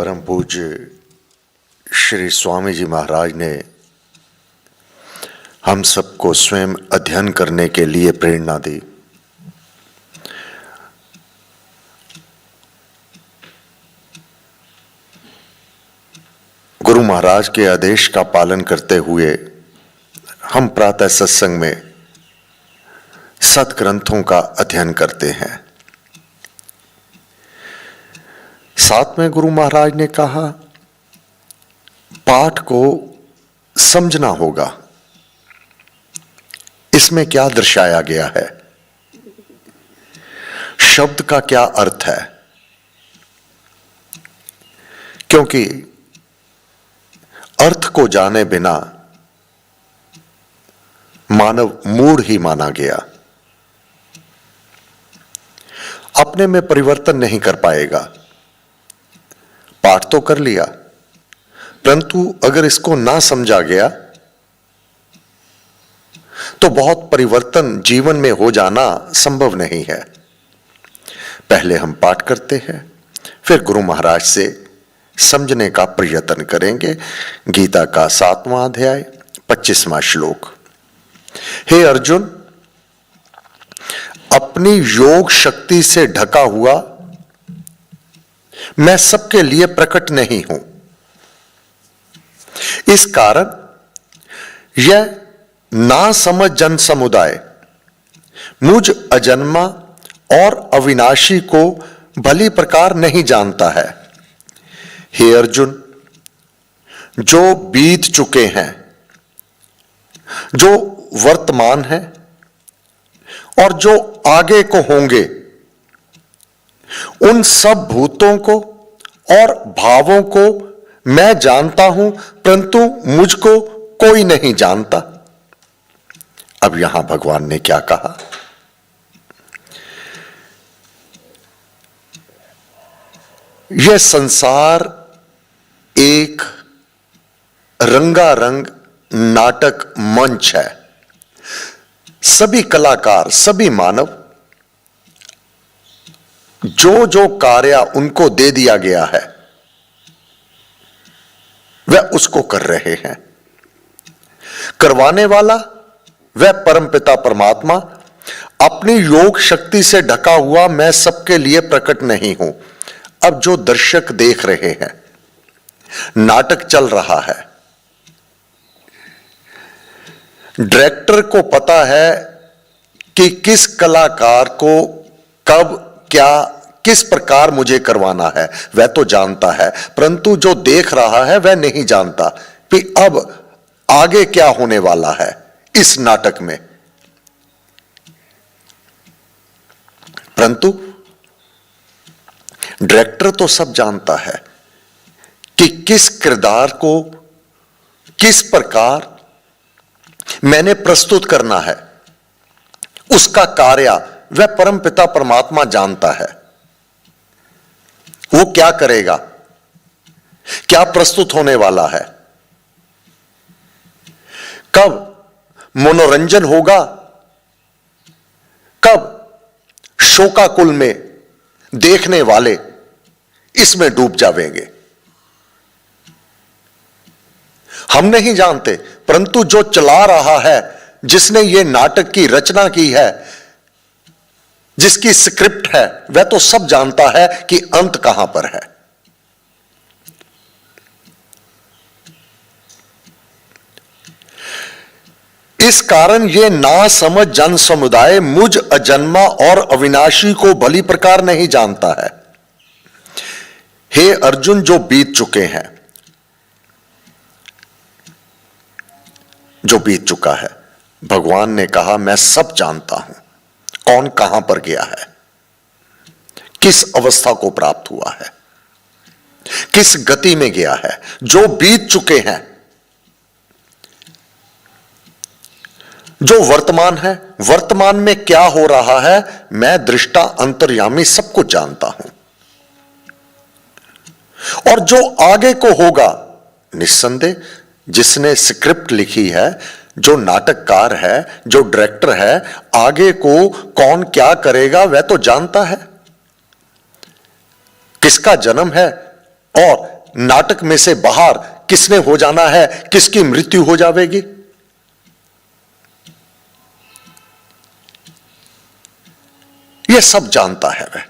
परम पूज्य श्री स्वामी जी महाराज ने हम सबको स्वयं अध्ययन करने के लिए प्रेरणा दी। गुरु महाराज के आदेश का पालन करते हुए हम प्रातः सत्संग में सद्ग्रंथों का अध्ययन करते हैं। साथ में गुरु महाराज ने कहा पाठ को समझना होगा, इसमें क्या दर्शाया गया है, शब्द का क्या अर्थ है, क्योंकि अर्थ को जाने बिना मानव मूढ़ ही माना गया, अपने में परिवर्तन नहीं कर पाएगा। पाठ तो कर लिया, परंतु अगर इसको ना समझा गया तो बहुत परिवर्तन जीवन में हो जाना संभव नहीं है। पहले हम पाठ करते हैं, फिर गुरु महाराज से समझने का प्रयत्न करेंगे। गीता का 7वां अध्याय 25वां श्लोक। हे अर्जुन, अपनी योग शक्ति से ढका हुआ मैं सबके लिए प्रकट नहीं हूं। इस कारण यह ना समझ जन समुदाय मुझ अजन्मा और अविनाशी को भली प्रकार नहीं जानता है। हे अर्जुन, जो बीत चुके हैं, जो वर्तमान है और जो आगे को होंगे, उन सब भूतों को और भावों को मैं जानता हूं, परंतु मुझको कोई नहीं जानता। अब यहां भगवान ने क्या कहा? यह संसार एक रंगारंग नाटक मंच है। सभी कलाकार, सभी मानव जो जो कार्य उनको दे दिया गया है वह उसको कर रहे हैं। करवाने वाला वह परमपिता परमात्मा अपनी योग शक्ति से ढका हुआ मैं सबके लिए प्रकट नहीं हूं। अब जो दर्शक देख रहे हैं, नाटक चल रहा है, डायरेक्टर को पता है कि किस कलाकार को कब क्या किस प्रकार मुझे करवाना है, वह तो जानता है, परंतु जो देख रहा है वह नहीं जानता कि अब आगे क्या होने वाला है इस नाटक में। परंतु डायरेक्टर तो सब जानता है कि किस किरदार को किस प्रकार मैंने प्रस्तुत करना है। उसका कार्य वह परमपिता परमात्मा जानता है। वो क्या करेगा, क्या प्रस्तुत होने वाला है, कब मनोरंजन होगा, कब शोकाकुल में देखने वाले इसमें डूब जाएंगे, हम नहीं जानते। परंतु जो चला रहा है, जिसने ये नाटक की रचना की है, जिसकी स्क्रिप्ट है, वह तो सब जानता है कि अंत कहां पर है। इस कारण यह ना समझ जन समुदाय मुझ अजन्मा और अविनाशी को भली प्रकार नहीं जानता है। हे अर्जुन, जो बीत चुके हैं, जो बीत चुका है, भगवान ने कहा मैं सब जानता हूं। कौन कहां पर गया है, किस अवस्था को प्राप्त हुआ है, किस गति में गया है। जो बीत चुके हैं, जो वर्तमान है, वर्तमान में क्या हो रहा है, मैं दृष्टा अंतर्यामी सब कुछ जानता हूं। और जो आगे को होगा, निस्संदेह जिसने स्क्रिप्ट लिखी है, जो नाटककार है, जो डायरेक्टर है, आगे को कौन क्या करेगा वह तो जानता है। किसका जन्म है और नाटक में से बाहर किसने हो जाना है, किसकी मृत्यु हो जाएगी, यह सब जानता है वह।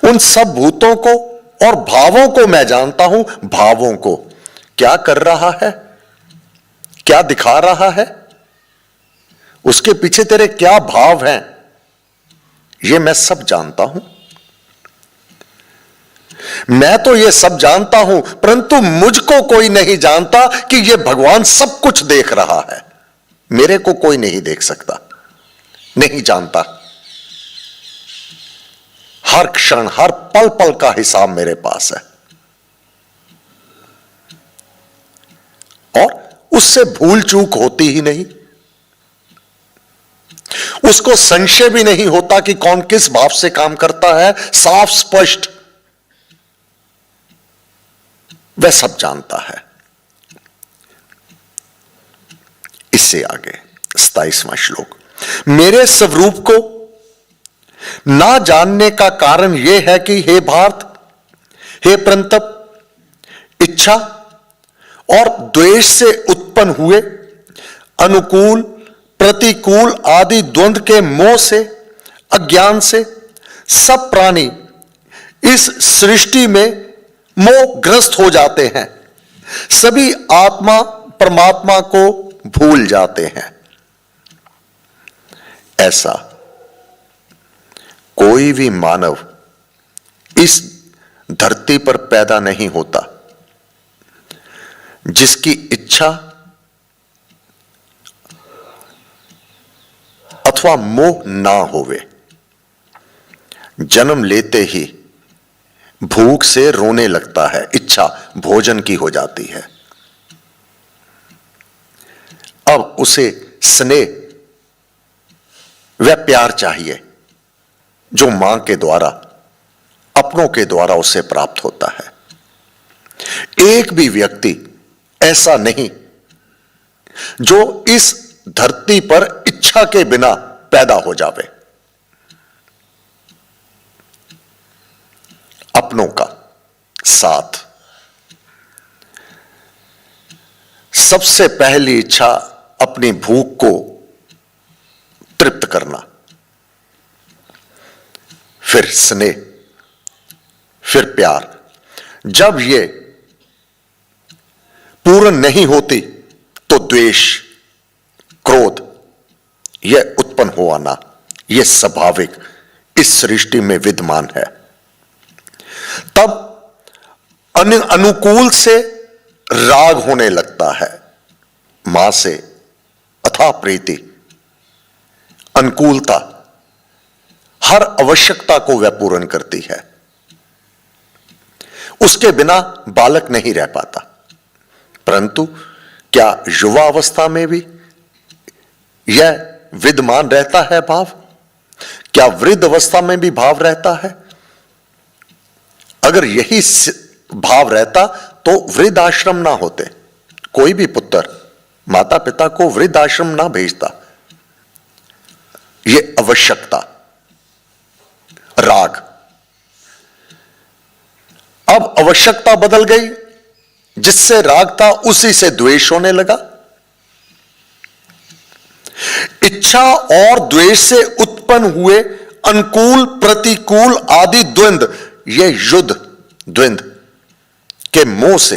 उन सब भूतों को और भावों को मैं जानता हूं। भावों को क्या कर रहा है, क्या दिखा रहा है, उसके पीछे तेरे क्या भाव हैं, यह मैं सब जानता हूं। मैं तो यह सब जानता हूं, परंतु मुझको कोई नहीं जानता कि यह भगवान सब कुछ देख रहा है। मेरे को कोई नहीं देख सकता, नहीं जानता। हर क्षण, हर पल पल का हिसाब मेरे पास है, और उससे भूल चूक होती ही नहीं। उसको संशय भी नहीं होता कि कौन किस भाव से काम करता है। साफ स्पष्ट वह सब जानता है। इससे आगे 27वां श्लोक, मेरे स्वरूप को ना जानने का कारण यह है कि हे भारत, हे परंतप, इच्छा और द्वेष से उत्पन्न हुए अनुकूल प्रतिकूल आदि द्वंद्व के मोह से, अज्ञान से सब प्राणी इस सृष्टि में मोहग्रस्त हो जाते हैं। सभी आत्मा परमात्मा को भूल जाते हैं। ऐसा कोई भी मानव इस धरती पर पैदा नहीं होता जिसकी इच्छा अथवा मोह ना होवे। जन्म लेते ही भूख से रोने लगता है, इच्छा भोजन की हो जाती है। अब उसे स्नेह व प्यार चाहिए जो मां के द्वारा, अपनों के द्वारा उसे प्राप्त होता है। एक भी व्यक्ति ऐसा नहीं जो इस धरती पर इच्छा के बिना पैदा हो जावे। अपनों का साथ, सबसे पहली इच्छा अपनी भूख को तृप्त करना, फिर स्नेह, फिर प्यार। जब ये पूर्ण नहीं होती तो द्वेष, क्रोध यह उत्पन्न हो आना, यह स्वाभाविक इस सृष्टि में विद्यमान है। तब अनुकूल से राग होने लगता है। मां से अथाह प्रीति, अनुकूलता हर आवश्यकता को वह पूर्ण करती है। उसके बिना बालक नहीं रह पाता। परंतु क्या युवा अवस्था में भी यह विद्यमान रहता है भाव? क्या वृद्ध अवस्था में भी भाव रहता है? अगर यही भाव रहता तो वृद्ध आश्रम ना होते। कोई भी पुत्र माता पिता को वृद्ध आश्रम ना भेजता। यह आवश्यकता, राग। अब आवश्यकता बदल गई, जिससे राग था उसी से द्वेष होने लगा। इच्छा और द्वेष से उत्पन्न हुए अनुकूल प्रतिकूल आदि द्वंद्व, यह युद्ध द्वंद्व के मोह से,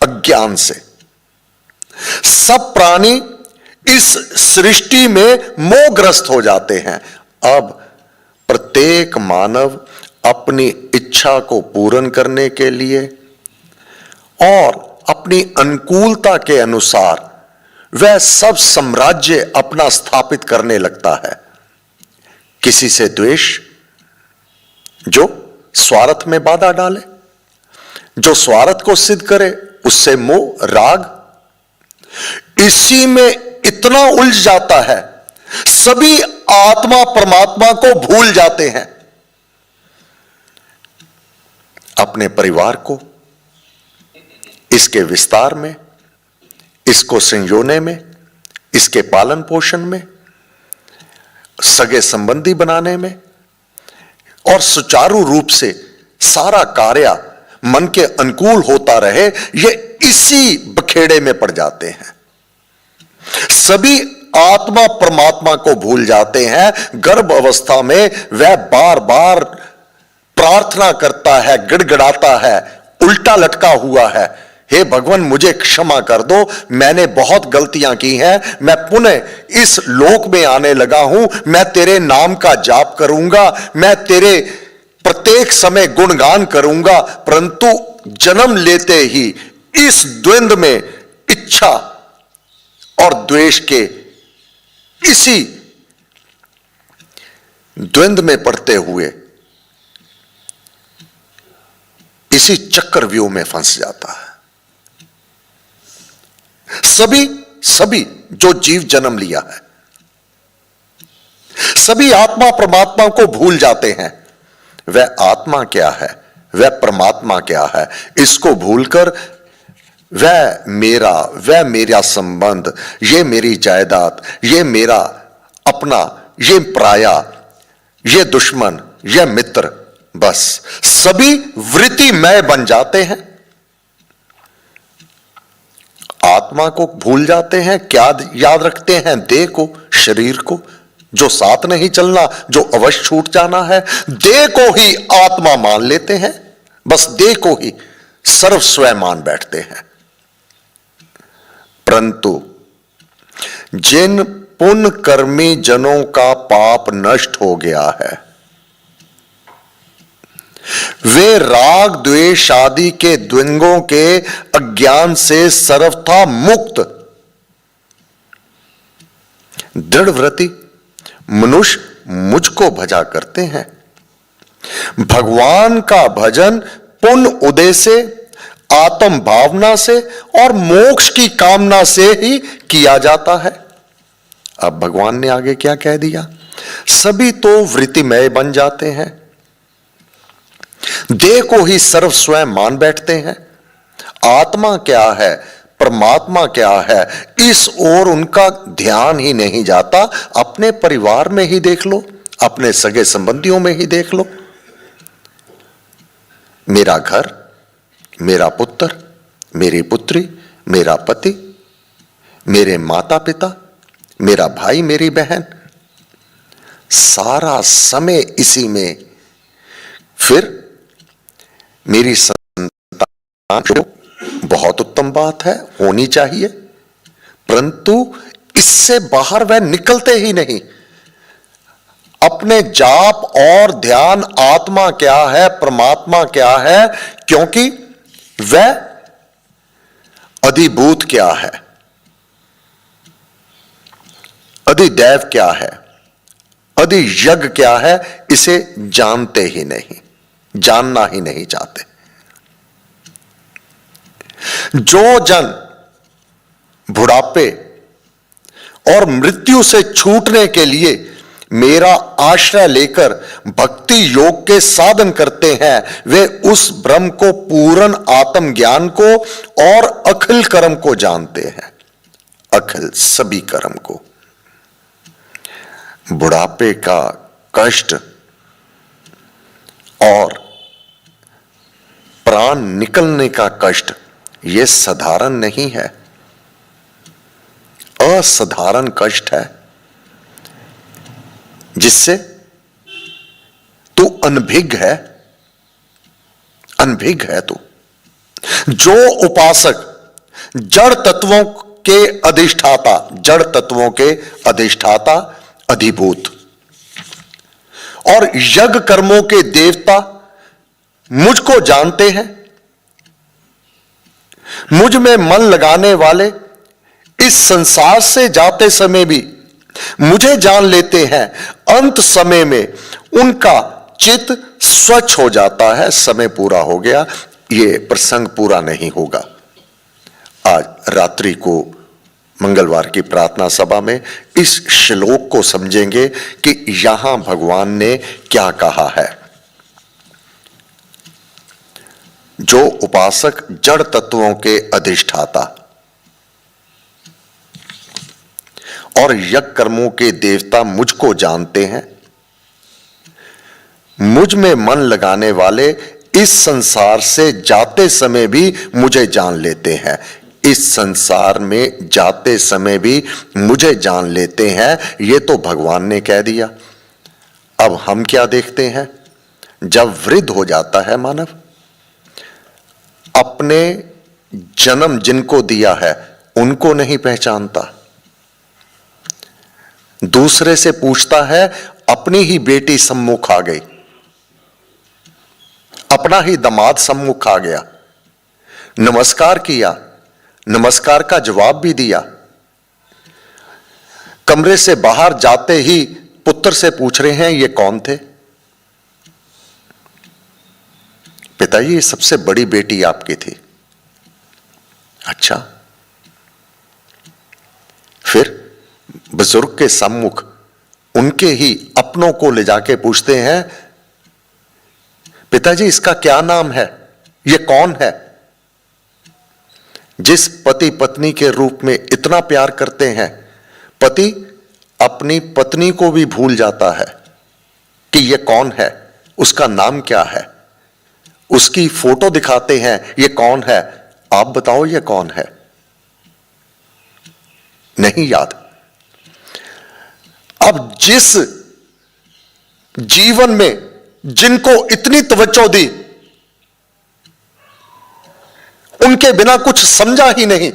अज्ञान से सब प्राणी इस सृष्टि में मोहग्रस्त हो जाते हैं। अब प्रत्येक मानव अपनी इच्छा को पूर्ण करने के लिए और अपनी अनुकूलता के अनुसार वह सब साम्राज्य अपना स्थापित करने लगता है। किसी से द्वेष, जो स्वार्थ में बाधा डाले, जो स्वार्थ को सिद्ध करे, उससे मोह, राग। इसी में इतना उलझ जाता है, सभी आत्मा परमात्मा को भूल जाते हैं। अपने परिवार को, इसके विस्तार में, इसको संजोने में, इसके पालन पोषण में, सगे संबंधी बनाने में और सुचारू रूप से सारा कार्य मन के अनुकूल होता रहे, ये इसी बखेड़े में पड़ जाते हैं। सभी आत्मा परमात्मा को भूल जाते हैं। गर्भ अवस्था में वह बार बार प्रार्थना करता है, गिड़गिड़ाता है, उल्टा लटका हुआ है, हे भगवान मुझे क्षमा कर दो, मैंने बहुत गलतियां की हैं, मैं पुनः इस लोक में आने लगा हूं, मैं तेरे नाम का जाप करूंगा, मैं तेरे प्रत्येक समय गुणगान करूंगा। परंतु जन्म लेते ही इस द्वंद्व में, इच्छा और द्वेष के इसी द्वंद्व में पड़ते हुए इसी चक्रव्यूह में फंस जाता है। सभी जो जीव जन्म लिया है, सभी आत्मा परमात्मा को भूल जाते हैं। वह आत्मा क्या है, वह परमात्मा क्या है, इसको भूलकर वह मेरा संबंध, ये मेरी जायदाद, ये मेरा अपना, ये पराया, ये दुश्मन, ये मित्र, बस सभी वृत्तिमय बन जाते हैं। आत्मा को भूल जाते हैं। क्या याद रखते हैं? देह को, शरीर को, जो साथ नहीं चलना, जो अवश्य छूट जाना है। देह को ही आत्मा मान लेते हैं, बस देह को ही सर्वस्व मान बैठते हैं। परंतु जिन पुण्य कर्मी जनों का पाप नष्ट हो गया है, वे राग द्वेष आदि के द्वंद्वों के अज्ञान से सर्वथा मुक्त दृढ़व्रति मनुष्य मुझको भजा करते हैं। भगवान का भजन पुण्य उदय से, आत्म भावना से और मोक्ष की कामना से ही किया जाता है। अब भगवान ने आगे क्या कह दिया? सभी तो वृत्तिमय बन जाते हैं, देह को ही सर्वस्व मान बैठते हैं। आत्मा क्या है, परमात्मा क्या है, इस ओर उनका ध्यान ही नहीं जाता। अपने परिवार में ही देख लो, अपने सगे संबंधियों में ही देख लो। मेरा घर, मेरा पुत्र, मेरी पुत्री, मेरा पति, मेरे माता पिता, मेरा भाई, मेरी बहन, सारा समय इसी में। फिर मेरी संतान बहुत उत्तम बात है, होनी चाहिए, परंतु इससे बाहर वह निकलते ही नहीं। अपने जाप और ध्यान आत्मा क्या है, परमात्मा क्या है, क्योंकि वह अधिभूत क्या है, अधिदैव क्या है, अधियज्ञ क्या है, इसे जानते ही नहीं, जानना ही नहीं चाहते। जो जन बुढ़ापे और मृत्यु से छूटने के लिए मेरा आश्रय लेकर भक्ति योग के साधन करते हैं, वे उस ब्रह्म को, पूर्ण आत्म ज्ञान को और अखिल कर्म को जानते हैं। अखिल सभी कर्म को। बुढ़ापे का कष्ट और प्राण निकलने का कष्ट यह साधारण नहीं है, असाधारण कष्ट है, जिससे तू अनभिज्ञ है, अनभिज्ञ है तू। जो उपासक जड़ तत्वों के अधिष्ठाता, जड़ तत्वों के अधिष्ठाता, अधिभूत और यज्ञ कर्मों के देवता मुझको जानते हैं, मुझ में मन लगाने वाले इस संसार से जाते समय भी मुझे जान लेते हैं। अंत समय में उनका चित्त स्वच्छ हो जाता है। समय पूरा हो गया, यह प्रसंग पूरा नहीं होगा। आज रात्रि को मंगलवार की प्रार्थना सभा में इस श्लोक को समझेंगे कि यहां भगवान ने क्या कहा है। जो उपासक जड़ तत्वों के अधिष्ठाता और यज्ञ कर्मों के देवता मुझको जानते हैं, मुझ में मन लगाने वाले इस संसार से जाते समय भी मुझे जान लेते हैं, इस संसार में जाते समय भी मुझे जान लेते हैं, ये तो भगवान ने कह दिया। अब हम क्या देखते हैं, जब वृद्ध हो जाता है मानव, अपने जन्म जिनको दिया है उनको नहीं पहचानता, दूसरे से पूछता है, अपनी ही बेटी सम्मुख आ गई, अपना ही दामाद सम्मुख आ गया, नमस्कार किया, नमस्कार का जवाब भी दिया, कमरे से बाहर जाते ही पुत्र से पूछ रहे हैं ये कौन थे? पिताजी ये सबसे बड़ी बेटी आपकी थी। अच्छा, फिर बुजुर्ग के सम्मुख उनके ही अपनों को ले जाके पूछते हैं, पिताजी इसका क्या नाम है, ये कौन है? जिस पति पत्नी के रूप में इतना प्यार करते हैं, पति अपनी पत्नी को भी भूल जाता है कि ये कौन है, उसका नाम क्या है, उसकी फोटो दिखाते हैं, ये कौन है, आप बताओ ये कौन है, नहीं याद। अब जिस जीवन में जिनको इतनी तवज्जो दी, उनके बिना कुछ समझा ही नहीं,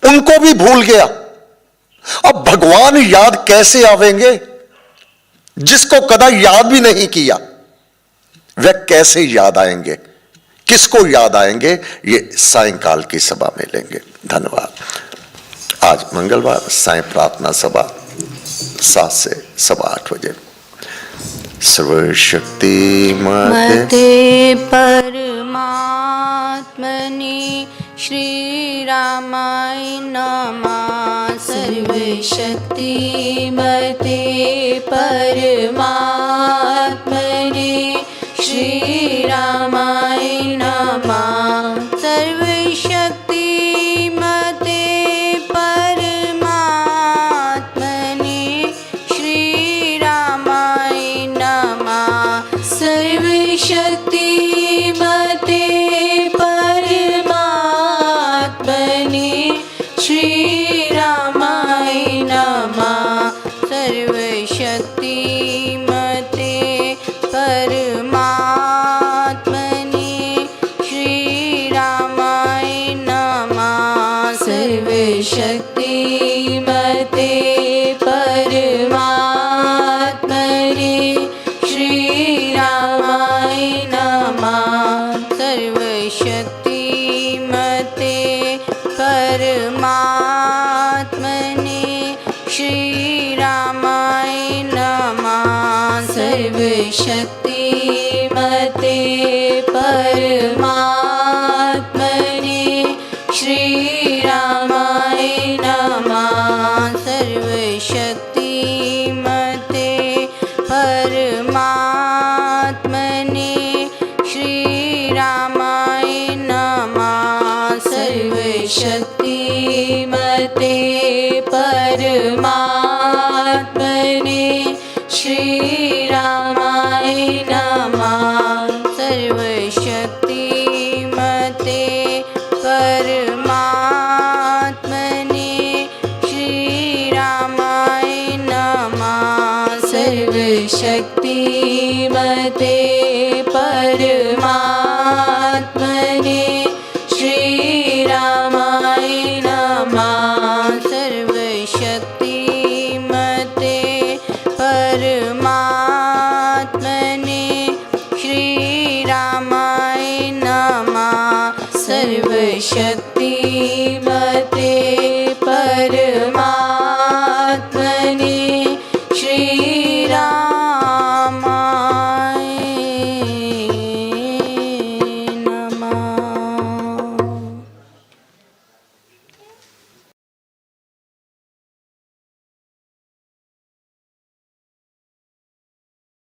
उनको भी भूल गया। अब भगवान याद कैसे आवेंगे, जिसको कदा याद भी नहीं किया, वह कैसे याद आएंगे, किसको याद आएंगे, ये सायंकाल की सभा में लेंगे। धन्यवाद। आज मंगलवार साय प्रार्थना सभा 7 से 8:15 बजे। सर्वशक्ति मते परमात्मनि श्री रामाय नमः। सर्वशक्ति मते परमात्मनि श्री रामाय नमः। सर्वशक्ति मते परमात्मनि श्री रामाय नमः। सर्वशक्ति मते परमात्मनि श्री रामाय नमः। सर्वशक्ति मते परमात्मनि श्री रामाय नमः। सर्वशक्ति मते परमात्मनि श्री रामाय नमः। सर्वशक्ति मते परमात्मनि श्री रामाय नमः। सर्वशक्ति मते परमात्मनि श्री रामाय नमः। सर्वशक्ति मते परमात्मनि श्री रामाय नमः। सर्वशक्ति मते परमात्मनि श्री रामाय नमः। सर्वशक्ति मते परमात्मनि श्री रामाय नमः। सर्वशक्ति मते परमात्मनि श्री रामाय नमः। सर्वशक्ति